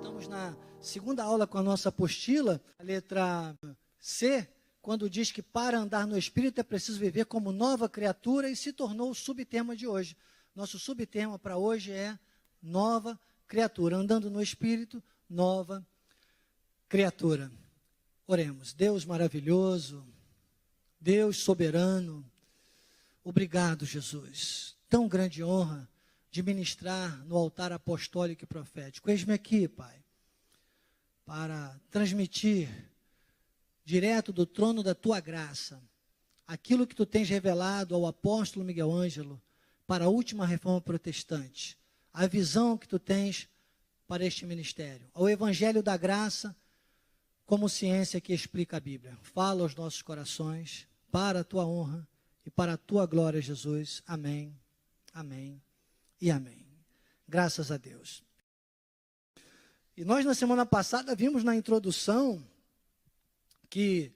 Estamos na segunda aula com a nossa apostila, a letra C, quando diz que para andar no Espírito é preciso viver como nova criatura, e se tornou o subtema de hoje. Nosso subtema para hoje é nova criatura, andando no Espírito, nova criatura. Oremos. Deus maravilhoso, Deus soberano, obrigado, Jesus. Tão grande honra de ministrar no altar apostólico e profético. Eis-me aqui, Pai, para transmitir direto do trono da Tua graça aquilo que Tu tens revelado ao apóstolo Miguel Ângelo para a última reforma protestante, a visão que Tu tens para este ministério, ao evangelho da graça como ciência que explica a Bíblia. Fala aos nossos corações, para a Tua honra e para a Tua glória, Jesus. Amém, amém e amém. Graças a Deus. E nós, na semana passada, vimos na introdução que,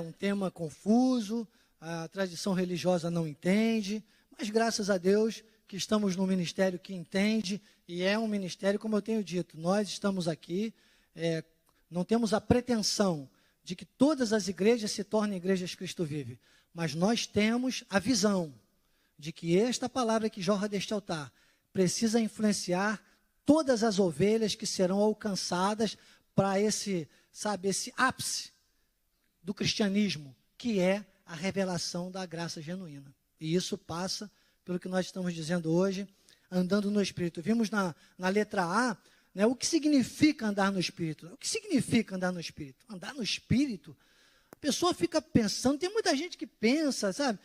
um tema confuso, a tradição religiosa não entende, mas graças a Deus que estamos num ministério que entende, e é um ministério, como eu tenho dito, nós estamos aqui, não temos a pretensão de que todas as igrejas se tornem igrejas Cristo Vive, mas nós temos a visão de que esta palavra que jorra deste altar precisa influenciar todas as ovelhas que serão alcançadas para esse ápice do cristianismo, que é a revelação da graça genuína. E isso passa pelo que nós estamos dizendo hoje, andando no Espírito. Vimos na letra A, o que significa andar no Espírito. O que significa andar no Espírito? Andar no Espírito, a pessoa fica pensando, tem muita gente que pensa, sabe?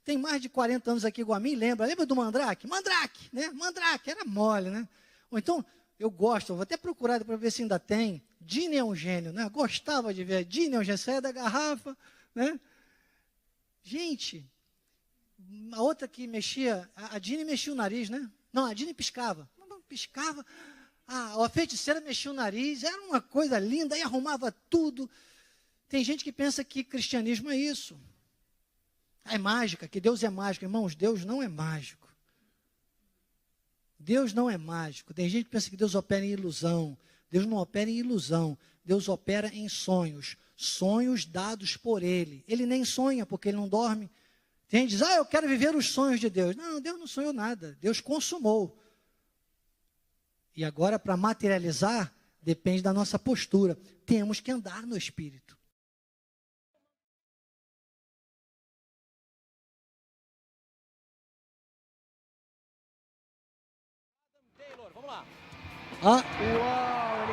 Tem mais de 40 anos aqui igual a mim, lembra do Mandrake? Mandrake, Mandrake, era mole, Ou então, eu gosto, vou até procurar para ver se ainda tem, Dini é um gênio, Gostava de ver, Dini é um gênio, saia da garrafa, Gente, a outra que mexia, a Dini mexia o nariz, Não, a Dini piscava. Piscava, a feiticeira mexia o nariz, era uma coisa linda, aí arrumava tudo. Tem gente que pensa que cristianismo é isso. É mágica, que Deus é mágico. Irmãos, Deus não é mágico. Deus não é mágico. Tem gente que pensa que Deus opera em ilusão. Deus não opera em ilusão. Deus opera em sonhos. Sonhos dados por Ele. Ele nem sonha, porque Ele não dorme. Tem gente que diz, eu quero viver os sonhos de Deus. Não, Deus não sonhou nada. Deus consumou. E agora, para materializar, depende da nossa postura. Temos que andar no Espírito. Vamos lá.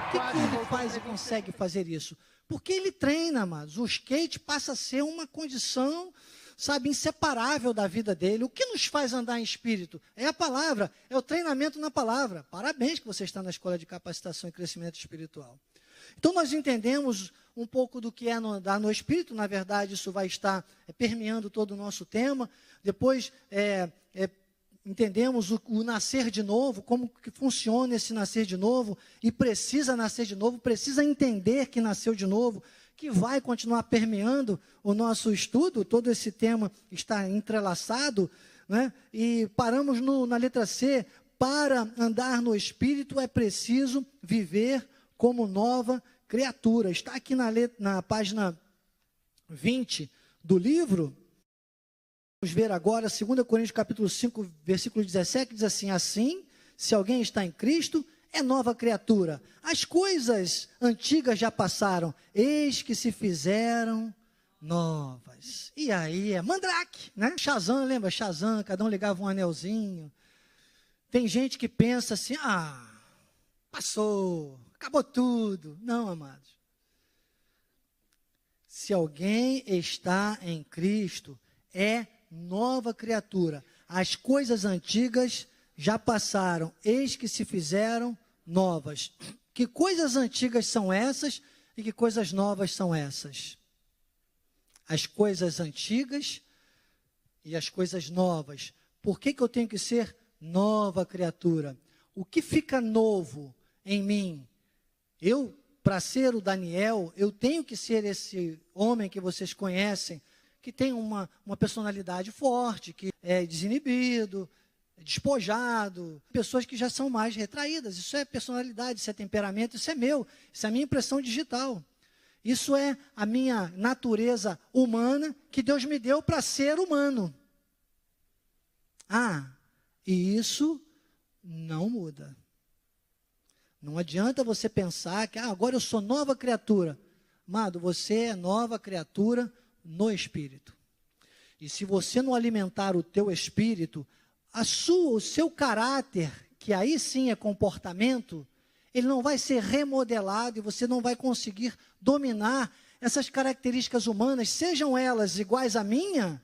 Por que ele faz e consegue fazer isso? Porque ele treina, amados. O skate passa a ser uma condição, inseparável da vida dele. O que nos faz andar em espírito? É a palavra, é o treinamento na palavra. Parabéns que você está na Escola de Capacitação e Crescimento Espiritual. Então, nós entendemos um pouco do que é andar no Espírito. Na verdade, isso vai estar permeando todo o nosso tema. Depois, entendemos o nascer de novo, como que funciona esse nascer de novo, e precisa nascer de novo, precisa entender que nasceu de novo, que vai continuar permeando o nosso estudo. Todo esse tema está entrelaçado, e paramos na letra C. Para andar no Espírito é preciso viver como nova criatura. Está aqui na página 20 do livro. Vamos ver agora, 2 Coríntios capítulo 5, versículo 17, diz assim: assim, se alguém está em Cristo, é nova criatura. As coisas antigas já passaram, eis que se fizeram novas. E aí é Mandrake, Shazam, lembra? Shazam, cada um ligava um anelzinho. Tem gente que pensa assim, passou, acabou tudo. Não, amados. Se alguém está em Cristo, é nova criatura. As coisas antigas já passaram, eis que se fizeram novas. Que coisas antigas são essas e que coisas novas são essas? As coisas antigas e as coisas novas. Por que eu tenho que ser nova criatura? O que fica novo em mim? Para ser o Daniel, eu tenho que ser esse homem que vocês conhecem, que tem uma personalidade forte, que é desinibido, despojado, pessoas que já são mais retraídas. Isso é personalidade, isso é temperamento, isso é meu, isso é a minha impressão digital. Isso é a minha natureza humana que Deus me deu para ser humano. E isso não muda. Não adianta você pensar que agora eu sou nova criatura. Amado, você é nova criatura no Espírito. E se você não alimentar o teu Espírito, o seu caráter, que aí sim é comportamento, ele não vai ser remodelado e você não vai conseguir dominar essas características humanas, sejam elas iguais à minha,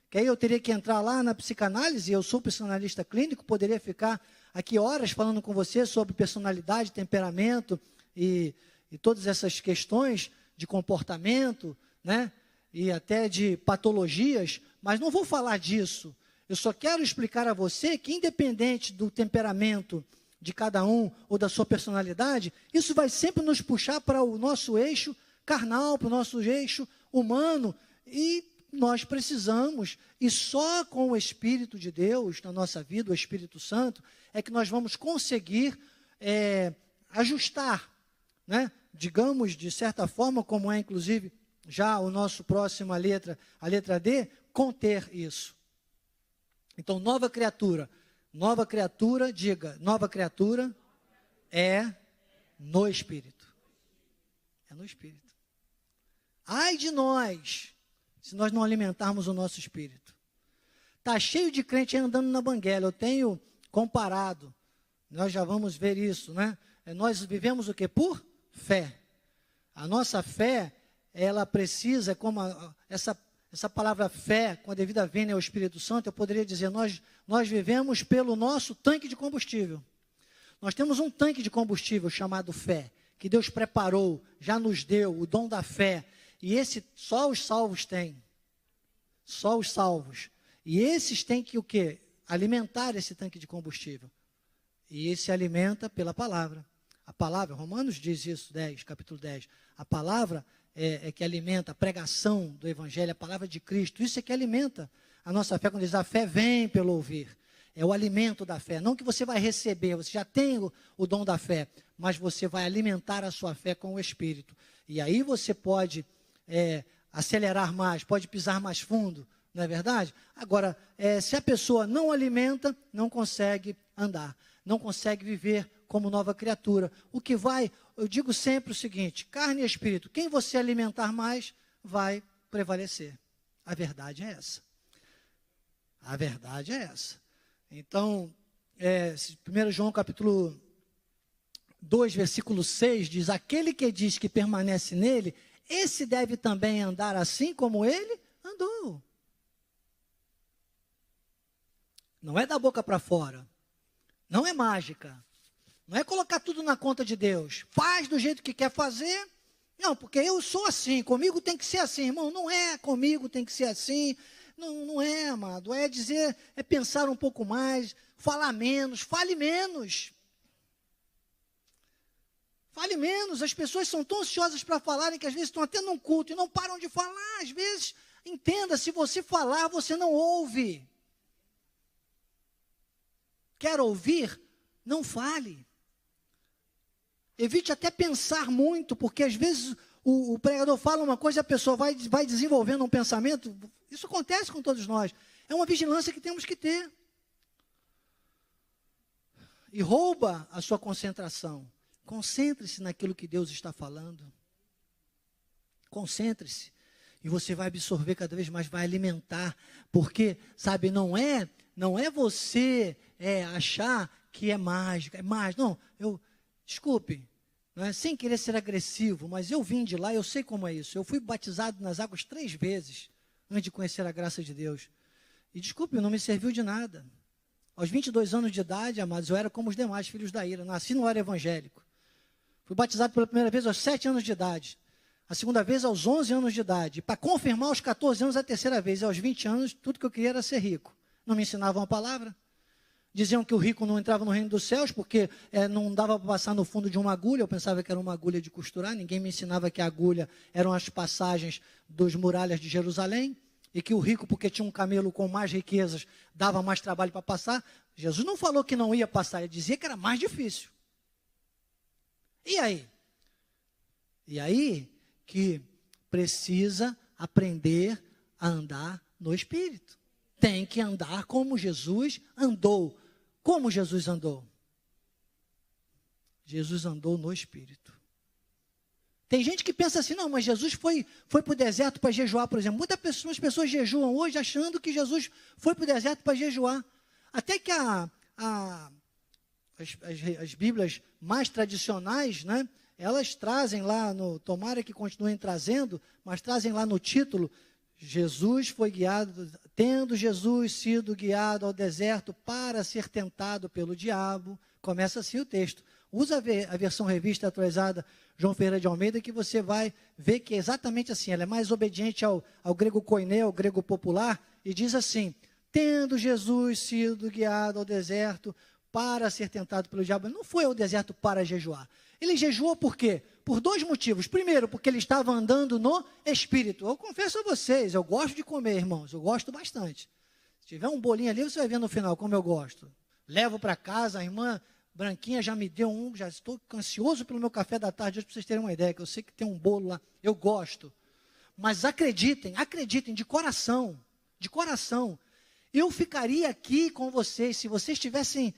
que aí eu teria que entrar lá na psicanálise, eu sou psicanalista clínico, poderia ficar aqui horas falando com você sobre personalidade, temperamento e todas essas questões de comportamento, né? E até de patologias, mas não vou falar disso. Eu só quero explicar a você que, independente do temperamento de cada um ou da sua personalidade, isso vai sempre nos puxar para o nosso eixo carnal, para o nosso eixo humano, e nós precisamos, e só com o Espírito de Deus na nossa vida, o Espírito Santo, é que nós vamos conseguir ajustar, né? Digamos, de certa forma, como é inclusive já o nosso próximo, a letra D, conter isso. Então, nova criatura, diga, nova criatura é no Espírito. É no Espírito. Ai de nós, se nós não alimentarmos o nosso espírito. Está cheio de crente andando na banguela. Eu tenho comparado, nós já vamos ver isso, né? Nós vivemos o quê? Por fé. A nossa fé, ela precisa, como essa palavra fé, com a devida vênia ao Espírito Santo, eu poderia dizer, nós vivemos pelo nosso tanque de combustível. Nós temos um tanque de combustível chamado fé, que Deus preparou, já nos deu, o dom da fé. E esse só os salvos têm. Só os salvos. E esses têm que o quê? Alimentar esse tanque de combustível. E esse se alimenta pela palavra. A palavra, Romanos diz isso, capítulo 10. A palavra é que alimenta a pregação do Evangelho, a palavra de Cristo. Isso é que alimenta a nossa fé. Quando diz a fé vem pelo ouvir. É o alimento da fé. Não que você vai receber, você já tem o dom da fé, mas você vai alimentar a sua fé com o Espírito. E aí você pode acelerar mais, pode pisar mais fundo, não é verdade? Agora, se a pessoa não alimenta, não consegue andar, não consegue viver como nova criatura. O que vai, eu digo sempre o seguinte, carne e espírito, quem você alimentar mais, vai prevalecer. A verdade é essa. A verdade é essa. Então, 1 João capítulo 2, versículo 6, diz, aquele que diz que permanece nele, esse deve também andar assim como ele andou. Não é da boca para fora. Não é mágica. Não é colocar tudo na conta de Deus. Faz do jeito que quer fazer. Não, porque eu sou assim. Comigo tem que ser assim. Irmão, não é comigo tem que ser assim. Não, não é, amado. É dizer, é pensar um pouco mais. Falar menos. Fale menos. Fale menos, as pessoas são tão ansiosas para falarem que às vezes estão até num culto e não param de falar. Às vezes, entenda, se você falar, você não ouve. Quer ouvir? Não fale. Evite até pensar muito, porque às vezes o pregador fala uma coisa e a pessoa vai desenvolvendo um pensamento. Isso acontece com todos nós. É uma vigilância que temos que ter. E rouba a sua concentração. Concentre-se naquilo que Deus está falando. Concentre-se. E você vai absorver cada vez mais, vai alimentar. Porque, sabe, não é você achar que é mágica. É mágica. Não, desculpe, não é, sem querer ser agressivo, mas eu vim de lá, eu sei como é isso. Eu fui batizado nas águas 3 vezes, antes de conhecer a graça de Deus. E desculpe, não me serviu de nada. Aos 22 anos de idade, amados, eu era como os demais filhos da ira. Nasci no lar evangélico. Fui batizado pela primeira vez aos 7 anos de idade. A segunda vez aos 11 anos de idade. Para confirmar aos 14 anos a terceira vez. E aos 20 anos, tudo que eu queria era ser rico. Não me ensinavam a palavra. Diziam que o rico não entrava no reino dos céus, porque não dava para passar no fundo de uma agulha. Eu pensava que era uma agulha de costurar. Ninguém me ensinava que a agulha eram as passagens dos muralhas de Jerusalém. e que o rico, porque tinha um camelo com mais riquezas, dava mais trabalho para passar, Jesus não falou que não ia passar, ele dizia que era mais difícil. E aí? E aí que precisa aprender a andar no Espírito. Tem que andar como Jesus andou. Como Jesus andou? Jesus andou no Espírito. Tem gente que pensa assim, não, mas Jesus foi para o deserto para jejuar, por exemplo. Muitas pessoas jejuam hoje achando que Jesus foi para o deserto para jejuar. Até que as Bíblias mais tradicionais, né, elas trazem lá, tomara que continuem trazendo, mas trazem lá no título, Jesus foi guiado, tendo Jesus sido guiado ao deserto para ser tentado pelo diabo. Começa assim o texto. Usa a versão revista atualizada João Ferreira de Almeida, que você vai ver que é exatamente assim. Ela é mais obediente ao grego koiné, ao grego popular, e diz assim, tendo Jesus sido guiado ao deserto para ser tentado pelo diabo. Ele não foi ao deserto para jejuar. Ele jejuou por quê? Por dois motivos. Primeiro, porque ele estava andando no Espírito. Eu confesso a vocês, eu gosto de comer, irmãos. Eu gosto bastante. Se tiver um bolinho ali, você vai ver no final como eu gosto. Levo para casa, a irmã Branquinha já me deu um, já estou ansioso pelo meu café da tarde, hoje para vocês terem uma ideia, que eu sei que tem um bolo lá. Eu gosto. Mas acreditem, de coração, eu ficaria aqui com vocês, se vocês tivessem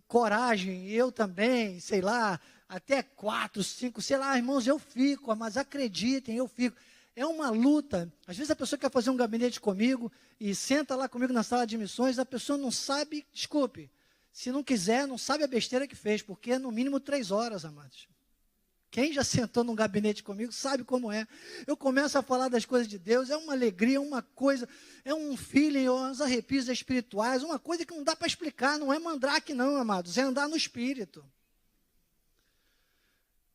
coragem, eu também, sei lá, até 4, 5, sei lá, irmãos, eu fico, mas acreditem, eu fico. É uma luta. Às vezes a pessoa quer fazer um gabinete comigo e senta lá comigo na sala de missões, a pessoa não sabe, desculpe, se não quiser, não sabe a besteira que fez, porque é no mínimo 3 horas, amados. Quem já sentou num gabinete comigo sabe como é. Eu começo a falar das coisas de Deus, é uma alegria, uma coisa, é um feeling, uns arrepios espirituais, uma coisa que não dá para explicar, não é mandrake não, amados, é andar no Espírito.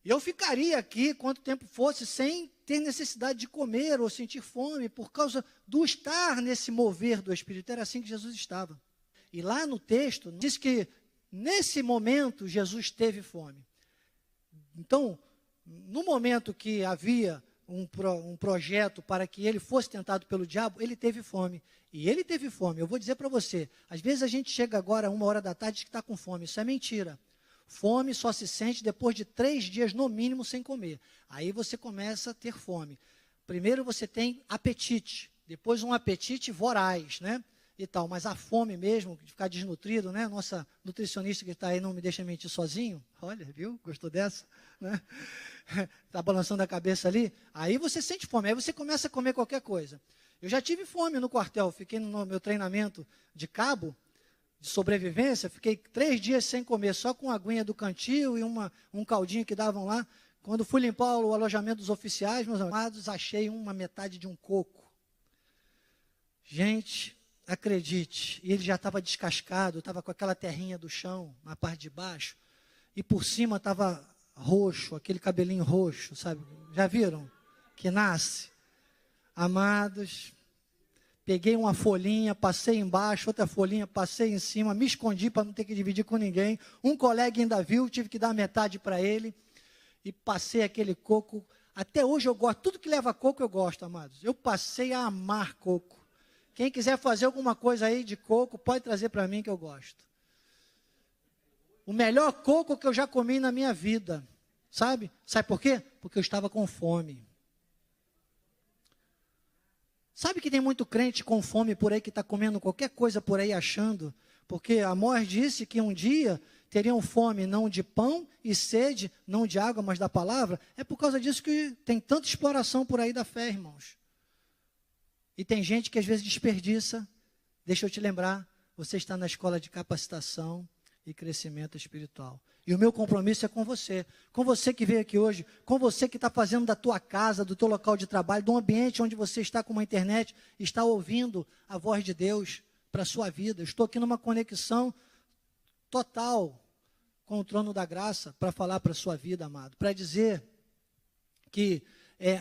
E eu ficaria aqui, quanto tempo fosse, sem ter necessidade de comer ou sentir fome, por causa do estar nesse mover do Espírito. Era assim que Jesus estava. E lá no texto, diz que nesse momento Jesus teve fome. Então, no momento que havia um projeto para que ele fosse tentado pelo diabo, ele teve fome. E ele teve fome. Eu vou dizer para você, às vezes a gente chega agora, 1h da tarde, e diz que está com fome. Isso é mentira. Fome só se sente depois de 3 dias, no mínimo, sem comer. Aí você começa a ter fome. Primeiro você tem apetite, depois um apetite voraz, né? E tal, mas a fome mesmo, de ficar desnutrido, né? Nossa nutricionista que está aí não me deixa mentir sozinho. Olha, viu? Gostou dessa? Né? Está balançando a cabeça ali. Aí você sente fome, aí você começa a comer qualquer coisa. Eu já tive fome no quartel, fiquei no meu treinamento de cabo, de sobrevivência, fiquei 3 dias sem comer, só com a aguinha do cantil e um caldinho que davam lá. Quando fui limpar o alojamento dos oficiais, meus amados, achei uma metade de um coco. Gente, acredite, e ele já estava descascado, estava com aquela terrinha do chão, na parte de baixo, e por cima estava roxo, aquele cabelinho roxo, sabe? Já viram? Que nasce. Amados, peguei uma folhinha, passei embaixo, outra folhinha, passei em cima, me escondi para não ter que dividir com ninguém. Um colega ainda viu, tive que dar metade para ele, e passei aquele coco. Até hoje eu gosto, tudo que leva coco eu gosto, amados. Eu passei a amar coco. Quem quiser fazer alguma coisa aí de coco, pode trazer para mim que eu gosto. O melhor coco que eu já comi na minha vida. Sabe? Sabe por quê? Porque eu estava com fome. Sabe que tem muito crente com fome por aí que está comendo qualquer coisa por aí achando? Porque Amós disse que um dia teriam fome não de pão e sede, não de água, mas da palavra. É por causa disso que tem tanta exploração por aí da fé, irmãos. E tem gente que às vezes desperdiça. Deixa eu te lembrar, você está na escola de capacitação e crescimento espiritual. E o meu compromisso é com você que veio aqui hoje, com você que está fazendo da tua casa, do teu local de trabalho, do ambiente onde você está com uma internet, está ouvindo a voz de Deus para a sua vida. Eu estou aqui numa conexão total com o trono da graça para falar para a sua vida, amado, para dizer que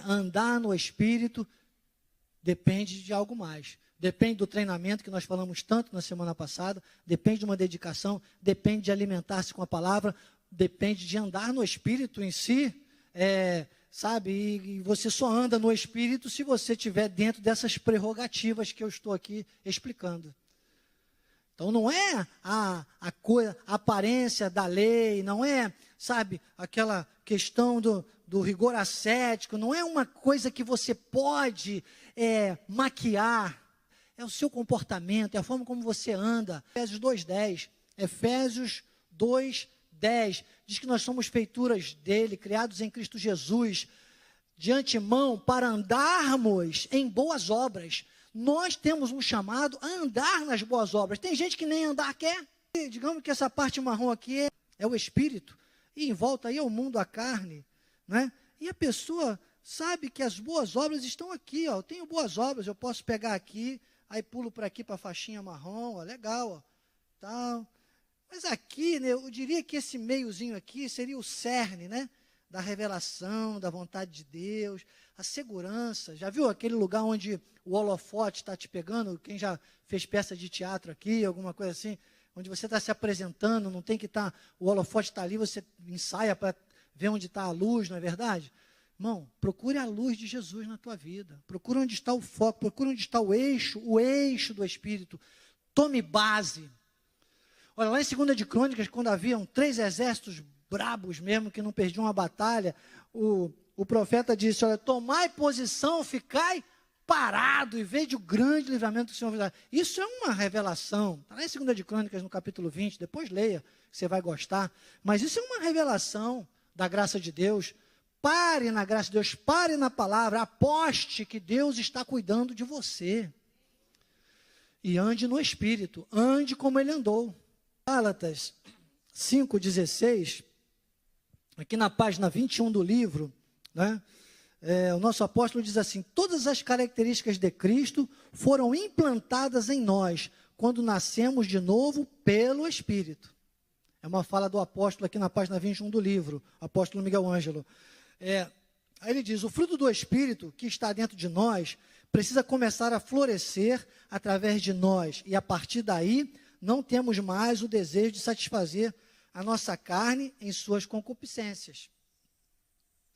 andar no Espírito depende de algo mais. Depende do treinamento que nós falamos tanto na semana passada, depende de uma dedicação, depende de alimentar-se com a palavra, depende de andar no Espírito em si, sabe? E você só anda no Espírito se você estiver dentro dessas prerrogativas que eu estou aqui explicando. Então não é a aparência da lei, não é, sabe, aquela questão do rigor ascético, não é uma coisa que você pode maquiar, é o seu comportamento, é a forma como você anda. Efésios 2:10, Efésios 2:10, diz que nós somos feituras dele, criados em Cristo Jesus, de antemão para andarmos em boas obras. Nós temos um chamado a andar nas boas obras. Tem gente que nem andar quer. Digamos que essa parte marrom aqui é o espírito, e em volta aí é o mundo, a carne, né? E a pessoa sabe que as boas obras estão aqui, ó. Eu tenho boas obras, eu posso pegar aqui, aí pulo para aqui para a faixinha marrom, ó, legal, ó, tal. Mas aqui, né, eu diria que esse meiozinho aqui seria o cerne, né, da revelação, da vontade de Deus, a segurança. Já viu aquele lugar onde o holofote está te pegando? Quem já fez peça de teatro aqui, alguma coisa assim, onde você está se apresentando, não tem que estar, o holofote está ali, você ensaia para ver onde está a luz, não é verdade? Irmão, procure a luz de Jesus na tua vida, procure onde está o foco, procure onde está o eixo do Espírito, tome base. Olha, lá em 2 de Crônicas, quando haviam 3 exércitos brabos mesmo, que não perdiam uma batalha, o profeta disse, olha, tomai posição, ficai parado e vede o grande livramento do Senhor. Isso é uma revelação, está lá em 2 de Crônicas, no capítulo 20, depois leia, você vai gostar, mas isso é uma revelação da graça de Deus. Pare na graça de Deus, pare na palavra, aposte que Deus está cuidando de você. E ande no Espírito, ande como Ele andou. Gálatas 5,16, aqui na página 21 do livro, né, o nosso apóstolo diz assim, todas as características de Cristo foram implantadas em nós, quando nascemos de novo pelo Espírito. É uma fala do apóstolo aqui na página 21 do livro, apóstolo Miguel Ângelo. Aí ele diz, o fruto do Espírito que está dentro de nós precisa começar a florescer através de nós, e a partir daí não temos mais o desejo de satisfazer a nossa carne em suas concupiscências.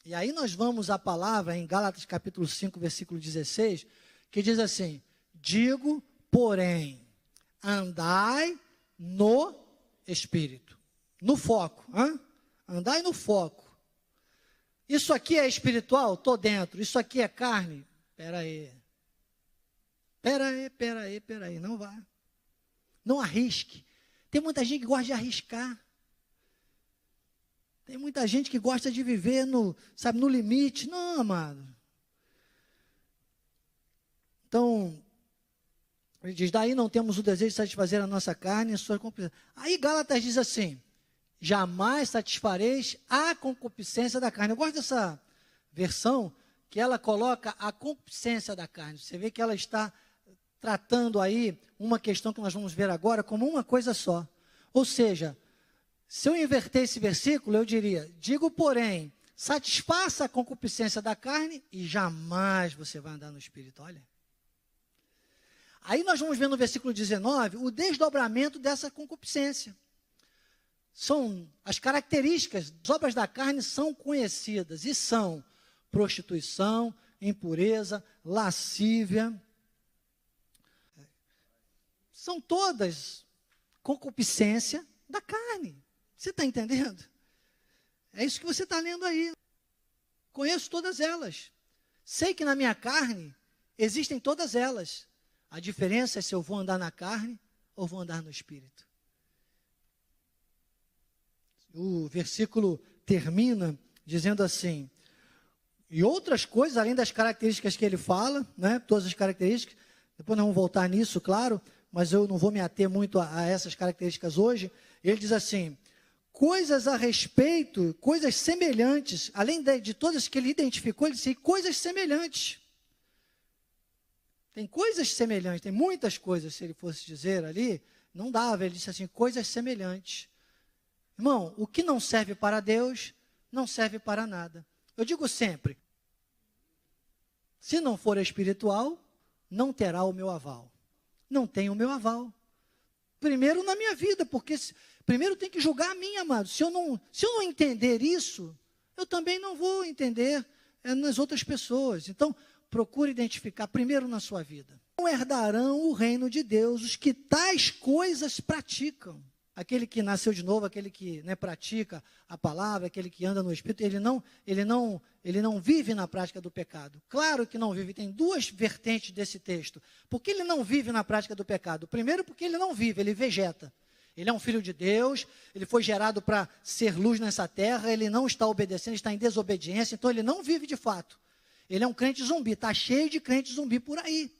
E aí nós vamos à palavra em Gálatas capítulo 5, versículo 16, que diz assim, digo, porém, andai no Espírito, no foco, andai no foco. Isso aqui é espiritual? Estou dentro. Isso aqui é carne? Espera aí, não vá. Não arrisque. Tem muita gente que gosta de arriscar. Tem muita gente que gosta de viver no limite. Não, amado. Então, ele diz, daí não temos o desejo de satisfazer a nossa carne e a sua concupiscência. Aí Gálatas diz assim, jamais satisfareis a concupiscência da carne. Eu gosto dessa versão, que ela coloca a concupiscência da carne. Você vê que ela está tratando aí uma questão que nós vamos ver agora como uma coisa só. Ou seja, se eu inverter esse versículo, eu diria, digo, porém, satisfaça a concupiscência da carne e jamais você vai andar no Espírito. Olha. Aí nós vamos ver no versículo 19 o desdobramento dessa concupiscência. São as características das obras da carne são conhecidas e são prostituição, impureza, lascívia. São todas concupiscência da carne. Você está entendendo? É isso que você está lendo aí. Conheço todas elas. Sei que na minha carne existem todas elas. A diferença é se eu vou andar na carne ou vou andar no Espírito. O versículo termina dizendo assim, e outras coisas, além das características que ele fala, né, todas as características, depois nós vamos voltar nisso, claro, mas eu não vou me ater muito a essas características hoje. Ele diz assim, coisas a respeito, coisas semelhantes, além de todas que ele identificou, ele disse, coisas semelhantes. Tem coisas semelhantes, tem muitas coisas, se ele fosse dizer ali, não dava, ele disse assim, coisas semelhantes. Irmão, o que não serve para Deus, não serve para nada. Eu digo sempre, se não for espiritual, não terá o meu aval. Não tem o meu aval. Primeiro na minha vida, porque primeiro tem que julgar a mim, amado. Se eu não entender isso, eu também não vou entender nas outras pessoas. Então, procure identificar primeiro na sua vida. Não herdarão o reino de Deus os que tais coisas praticam. Aquele que nasceu de novo, aquele que, né, pratica a palavra, aquele que anda no Espírito, ele não vive na prática do pecado. Claro que não vive. Tem duas vertentes desse texto. Por que ele não vive na prática do pecado? Primeiro, porque ele não vive, ele vegeta. Ele é um filho de Deus, ele foi gerado para ser luz nessa terra, ele não está obedecendo, está em desobediência, então ele não vive de fato. Ele é um crente zumbi, está cheio de crente zumbi por aí.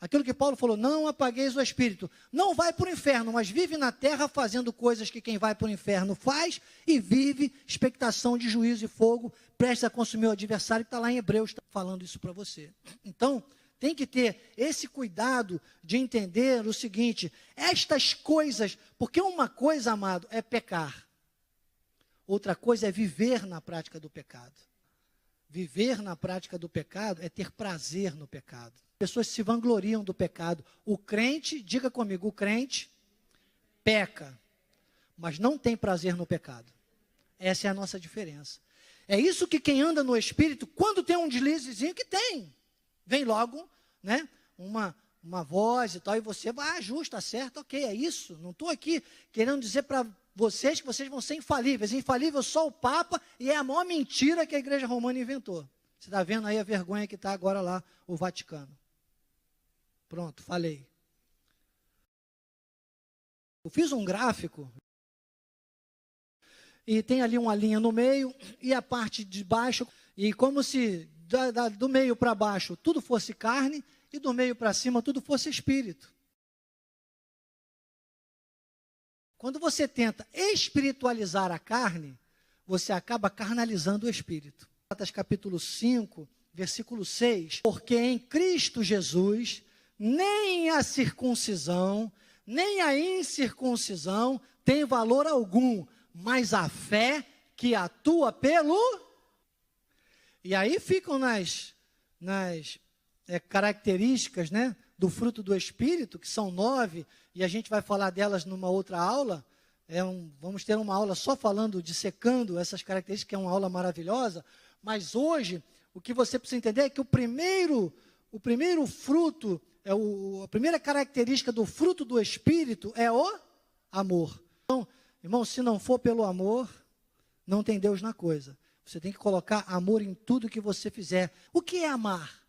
Aquilo que Paulo falou, não apagueis o espírito. Não vai para o inferno, mas vive na terra fazendo coisas que quem vai para o inferno faz e vive expectação de juízo e fogo, prestes a consumir o adversário, que está lá em Hebreus, está falando isso para você. Então, tem que ter esse cuidado de entender o seguinte, estas coisas, porque uma coisa, amado, é pecar. Outra coisa é viver na prática do pecado. Viver na prática do pecado é ter prazer no pecado. Pessoas se vangloriam do pecado. O crente, diga comigo, o crente peca, mas não tem prazer no pecado. Essa é a nossa diferença. É isso que quem anda no Espírito, quando tem um deslizezinho, que tem, vem logo, né, uma voz e tal, e você vai, ajusta, acerta, ok, é isso. Não estou aqui querendo dizer para vocês que vocês vão ser infalíveis. Infalível só o Papa, e é a maior mentira que a Igreja Romana inventou. Você está vendo aí a vergonha que está agora lá, o Vaticano. Pronto, falei. Eu fiz um gráfico, e tem ali uma linha no meio, e a parte de baixo, e como se do meio para baixo tudo fosse carne, e do meio para cima tudo fosse espírito. Quando você tenta espiritualizar a carne, você acaba carnalizando o espírito. Gálatas capítulo 5, versículo 6. Porque em Cristo Jesus, nem a circuncisão, nem a incircuncisão tem valor algum, mas a fé que atua pelo... E aí ficam nas características, né, do fruto do Espírito, que são 9, e a gente vai falar delas numa outra aula. Vamos ter uma aula só falando, dissecando essas características, que é uma aula maravilhosa, mas hoje, o que você precisa entender é que o primeiro fruto, a primeira característica do fruto do Espírito é o amor. Então, irmão, se não for pelo amor, não tem Deus na coisa. Você tem que colocar amor em tudo que você fizer. O que é amar?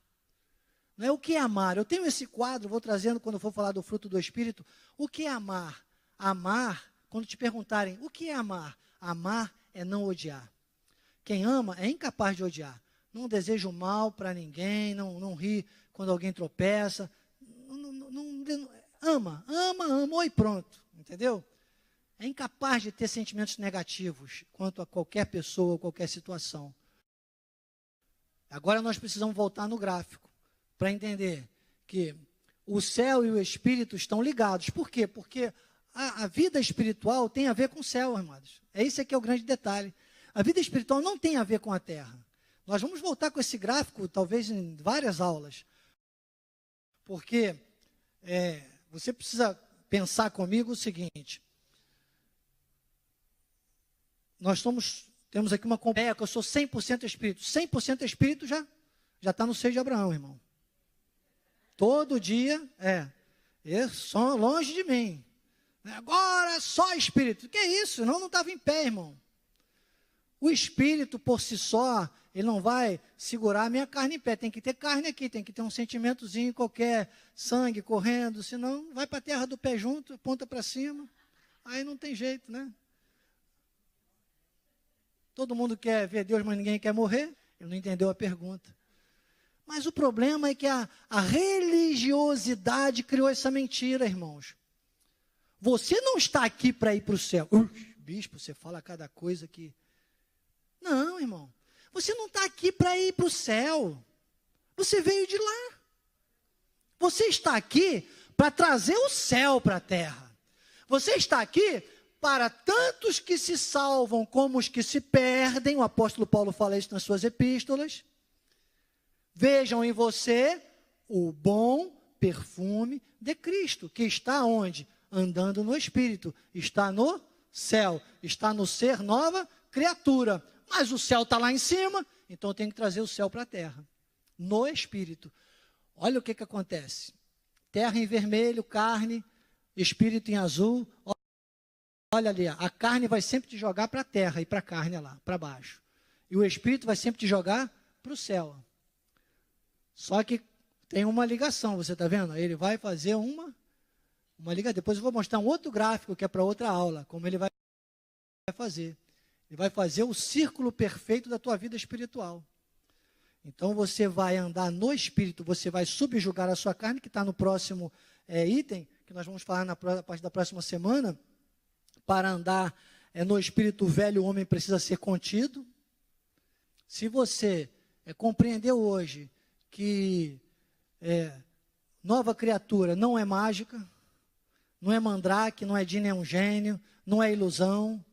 Não é o que é amar. Eu tenho esse quadro, vou trazendo quando for falar do fruto do Espírito. O que é amar? Amar, quando te perguntarem, o que é amar? Amar é não odiar. Quem ama é incapaz de odiar. Não deseja o mal para ninguém, não ri quando alguém tropeça. Ama e pronto. Entendeu? É incapaz de ter sentimentos negativos quanto a qualquer pessoa ou qualquer situação. Agora nós precisamos voltar no gráfico para entender que o céu e o espírito estão ligados. Por quê? Porque a vida espiritual tem a ver com o céu, irmãos. Esse aqui é o grande detalhe. A vida espiritual não tem a ver com a terra. Nós vamos voltar com esse gráfico, talvez em várias aulas. Porque você precisa pensar comigo o seguinte. Nós temos aqui uma companhia, que eu sou 100% espírito. 100% espírito já está no seio de Abraão, irmão. Todo dia, só longe de mim. Agora só espírito. Que é isso? Não estava em pé, irmão. O espírito por si só, ele não vai segurar a minha carne em pé. Tem que ter carne aqui, tem que ter um sentimentozinho qualquer, sangue correndo, senão vai para a terra do pé junto, ponta para cima. Aí não tem jeito, né? Todo mundo quer ver Deus, mas ninguém quer morrer. Ele não entendeu a pergunta. Mas o problema é que a religiosidade criou essa mentira, irmãos. Você não está aqui para ir para o céu. Bispo, você fala cada coisa que... Não, irmão. Você não está aqui para ir para o céu. Você veio de lá. Você está aqui para trazer o céu para a terra. Você está aqui para tantos que se salvam como os que se perdem. O apóstolo Paulo fala isso nas suas epístolas. Vejam em você o bom perfume de Cristo, que está onde? Andando no Espírito, está no céu, está no ser nova criatura. Mas o céu está lá em cima então eu tenho que trazer o céu para a terra, no espírito. Olha o que acontece. Terra em vermelho, carne, espírito em azul. Olha ali, a carne vai sempre te jogar para a terra e para a carne lá, para baixo. E o espírito vai sempre te jogar para o céu. Só que tem uma ligação, você está vendo? Ele vai fazer uma ligação. Depois eu vou mostrar um outro gráfico que é para outra aula, como ele vai fazer. Ele vai fazer o círculo perfeito da tua vida espiritual. Então você vai andar no espírito, você vai subjugar a sua carne, que está no próximo item, que nós vamos falar na parte da próxima semana. Para andar no espírito, o velho homem precisa ser contido. Se você compreendeu hoje que nova criatura não é mágica, não é mandrake, não é djinn, é um gênio, não é ilusão,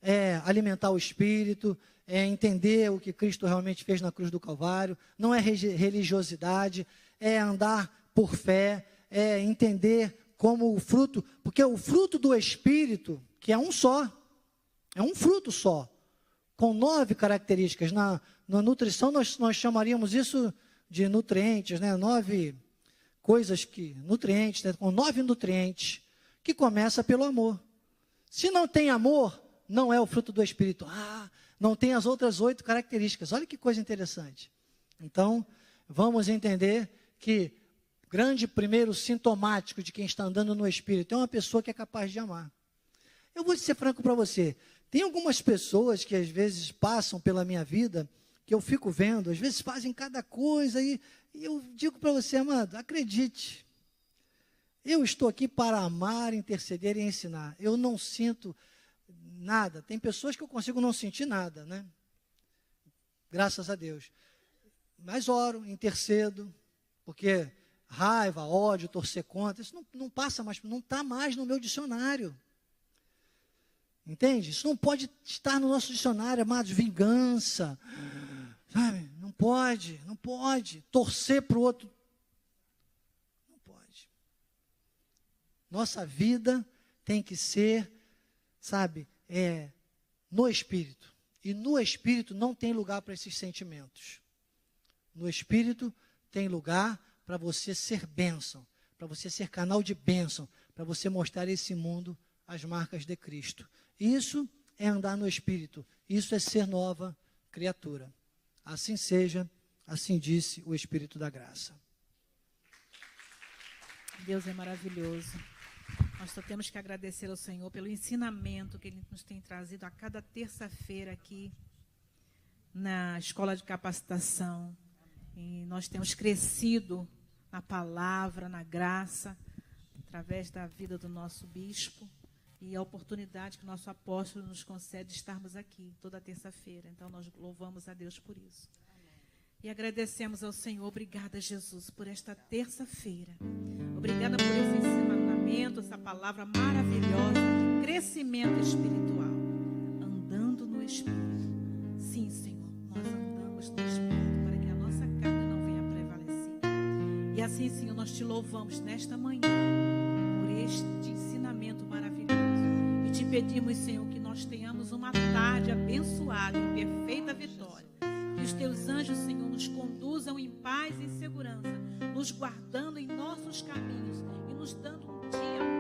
é alimentar o espírito, é entender o que Cristo realmente fez na cruz do Calvário, não é religiosidade, é andar por fé, é entender como o fruto, porque o fruto do Espírito, que é um só, é um fruto só, com 9 características. Na nutrição nós chamaríamos isso de nutrientes, né? 9 coisas nutrientes, né? Com 9 nutrientes, que começa pelo amor. Se não tem amor, não é o fruto do Espírito. Não tem as outras 8 características. Olha que coisa interessante. Então, vamos entender que grande primeiro sintomático de quem está andando no Espírito é uma pessoa que é capaz de amar. Eu vou ser franco para você. Tem algumas pessoas que às vezes passam pela minha vida, que eu fico vendo, às vezes fazem cada coisa, e eu digo para você, amado, acredite, eu estou aqui para amar, interceder e ensinar. Eu não sinto nada. Tem pessoas que eu consigo não sentir nada, né? Graças a Deus. Mas oro, intercedo, porque raiva, ódio, torcer contra, isso não passa mais, não está mais no meu dicionário. Entende? Isso não pode estar no nosso dicionário, amados, vingança, sabe? Não pode. Torcer para o outro, não pode. Nossa vida tem que ser, sabe, no Espírito. E no Espírito não tem lugar para esses sentimentos. No Espírito tem lugar para você ser bênção, para você ser canal de bênção, para você mostrar a esse mundo as marcas de Cristo. Isso é andar no Espírito, isso é ser nova criatura. Assim seja, assim disse o Espírito da graça. Deus é maravilhoso. Nós só temos que agradecer ao Senhor pelo ensinamento que Ele nos tem trazido a cada terça-feira aqui na Escola de Capacitação. E nós temos crescido na palavra, na graça, através da vida do nosso bispo e a oportunidade que o nosso apóstolo nos concede de estarmos aqui toda terça-feira. Então, nós louvamos a Deus por isso. E agradecemos ao Senhor. Obrigada, Jesus, por esta terça-feira. Obrigada por esse ensinamento, essa palavra maravilhosa de crescimento espiritual. Andando no Espírito. Sim, Senhor, nós andamos no Espírito para que a nossa carne não venha prevalecer. E assim, Senhor, nós te louvamos nesta manhã por este ensinamento maravilhoso. E te pedimos, Senhor, que nós tenhamos uma tarde abençoada, em perfeita vitória. Que os teus anjos, Senhor, nos conduzam em paz e segurança, nos guardando em nossos caminhos e nos dando um dia